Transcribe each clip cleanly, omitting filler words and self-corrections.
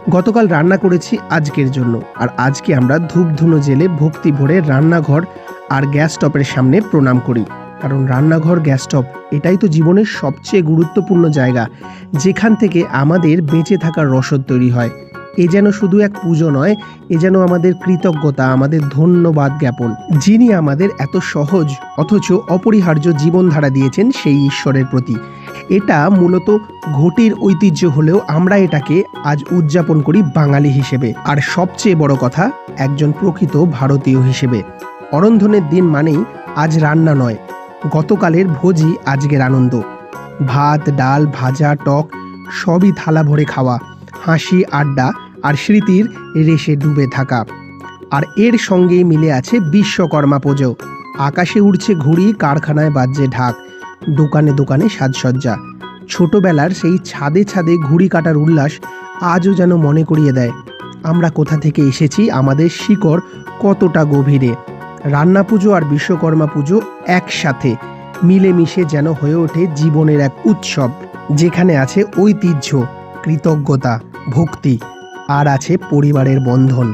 গতকাল রান্না করেছি আজকের জন্য, আর আজকে আমরা ধূপধুনো জেলে ভক্তি ভরে রান্নাঘর আর গ্যাস স্টপের সামনে প্রণাম করি। কারণ রান্নাঘর, গ্যাস স্টপ এটাই তো জীবনের সবচেয়ে গুরুত্বপূর্ণ জায়গা, যেখান থেকে আমাদের বেঁচে থাকার রসদ তৈরি হয়। এ যেন শুধু এক পুজো নয়, এ যেন আমাদের কৃতজ্ঞতা, আমাদের ধন্যবাদ জ্ঞাপন, যিনি আমাদের এত সহজ অথচ অপরিহার্য জীবনধারা দিয়েছেন সেই ঈশ্বরের প্রতি। এটা মূলত ঘটির ঐতিহ্য হলেও আমরা এটাকে আজ উদযাপন করি বাঙালি হিসেবে, আর সবচেয়ে বড় কথা একজন প্রকৃত ভারতীয় হিসেবে। অরন্ধনের দিন মানেই আজ রান্না নয়, গতকালের ভোজই আজকের আনন্দ। ভাত, ডাল, ভাজা, টক সবই থালা ভরে খাওয়া, হাসি, আড্ডা আর স্মৃতির রেশে ডুবে থাকা। আর এর সঙ্গেই মিলে আছে বিশ্বকর্মা পুজো। আকাশে উড়ছে ঘুড়ি, কারখানায় বাজছে ঢাক, দোকানে দোকানে সাজসজ্জা। ছোটবেলার সেই ছাদে ছাদে ঘুড়ি কাটার উল্লাস আজও যেন মনে করিয়ে দেয় আমরা কোথা থেকে এসেছি, আমাদের শিকড় কতটা গভীরে। রান্না পুজো আর বিশ্বকর্মা পুজো একসাথে মিলেমিশে যেন হয়ে ওঠে জীবনের এক উৎসব, যেখানে আছে ঐতিহ্য, কৃতজ্ঞতা, ভক্তি আর আছে পরিবারের বন্ধন,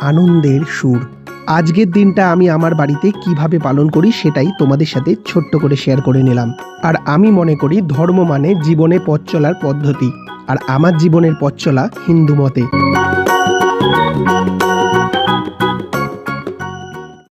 আনন্দের সুর। আজকের দিনটা আমি আমার বাড়িতে কিভাবে পালন করি সেটাই তোমাদের সাথে ছোট্ট করে শেয়ার করে নিলাম। আর আমি মনে করি ধর্ম মানে জীবনে পথ চলার পদ্ধতি, আর আমার জীবনের পথ চলা হিন্দু মতে।